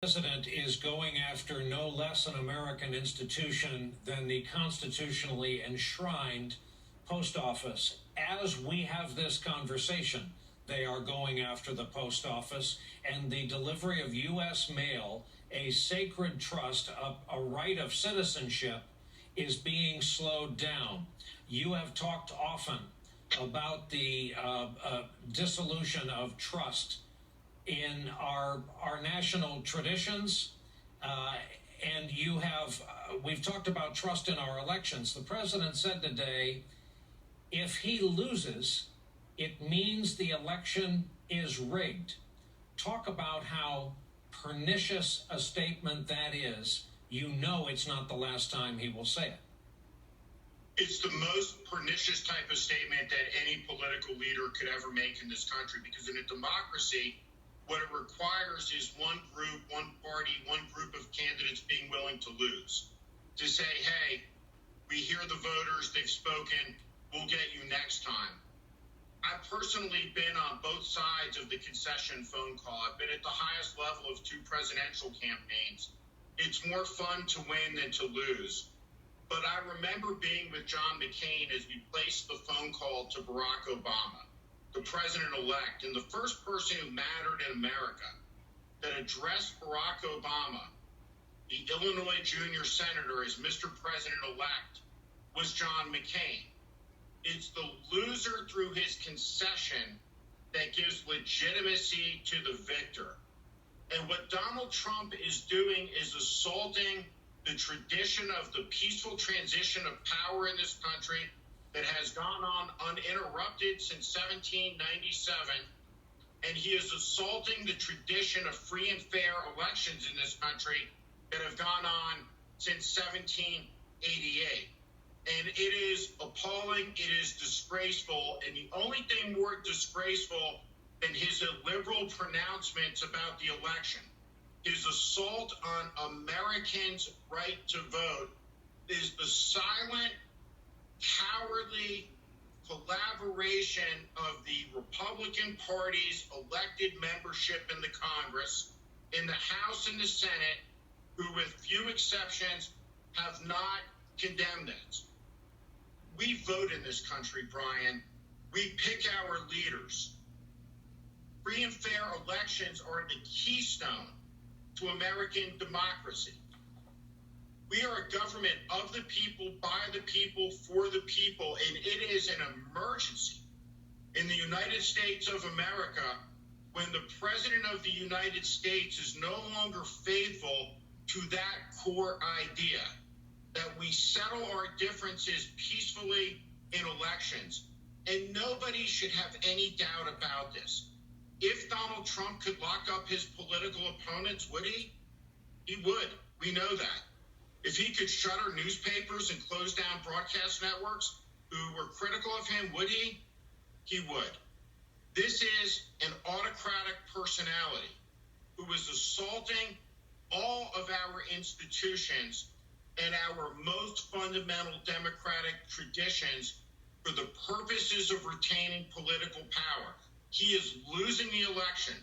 President is going after no less an American institution than the constitutionally enshrined post office. As we have this conversation, they are going after the post office and the delivery of U.S. mail, a sacred trust, a right of citizenship, is being slowed down. You have talked often about the dissolution of trust in our national traditions, and we've talked about trust in our elections. The president said today, if he loses, it means the election is rigged. Talk about how pernicious a statement that is. You know it's not the last time he will say it. It's the most pernicious type of statement that any political leader could ever make in this country, because in a democracy, what it requires is one group, one party, one group of candidates being willing to lose. To say, hey, we hear the voters, they've spoken, we'll get you next time. I've personally been on both sides of the concession phone call. I've been at the highest level of two presidential campaigns. It's more fun to win than to lose. But I remember being with John McCain as we placed the phone call to Barack Obama, the president-elect, and the first person who mattered in America that addressed Barack Obama, the Illinois junior senator, as Mr. President-elect, was John McCain. It's the loser through his concession that gives legitimacy to the victor. And what Donald Trump is doing is assaulting the tradition of the peaceful transition of power in this country that has gone on uninterrupted since 1797, and he is assaulting the tradition of free and fair elections in this country that have gone on since 1788. And it is appalling, it is disgraceful, and the only thing more disgraceful than his illiberal pronouncements about the election, his assault on Americans' right to vote, is the silent, cowardly collaboration of the Republican Party's elected membership in the Congress, in the House and the Senate, who with few exceptions have not condemned it. We vote in this country, Brian. We pick our leaders. Free and fair elections are the keystone to American democracy. We are a government of the people, by the people, for the people, and it is an emergency in the United States of America when the President of the United States is no longer faithful to that core idea, that we settle our differences peacefully in elections. And nobody should have any doubt about this. If Donald Trump could lock up his political opponents, would he? He would. We know that. If he could shutter newspapers and close down broadcast networks who were critical of him, would he? He would. This is an autocratic personality who is assaulting all of our institutions and our most fundamental democratic traditions for the purposes of retaining political power. He is losing the election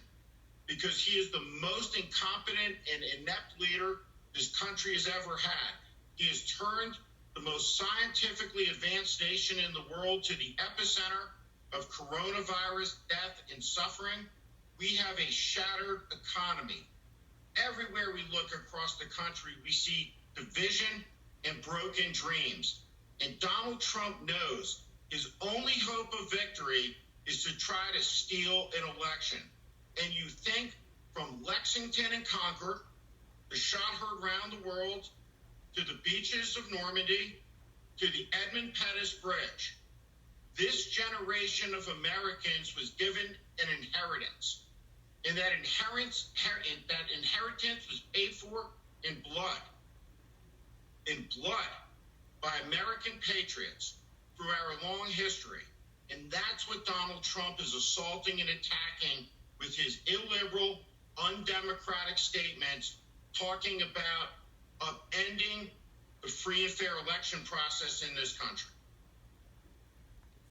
because he is the most incompetent and inept leader this country has ever had. He has turned the most scientifically advanced nation in the world to the epicenter of coronavirus death and suffering. We have a shattered economy. Everywhere we look across the country, we see division and broken dreams. And Donald Trump knows his only hope of victory is to try to steal an election. And you think from Lexington and Concord, the shot heard round the world, to the beaches of Normandy, to the Edmund Pettus Bridge, this generation of Americans was given an inheritance. And that inheritance was paid for in blood by American patriots through our long history. And that's what Donald Trump is assaulting and attacking with his illiberal, undemocratic statements, talking about upending the free and fair election process in this country.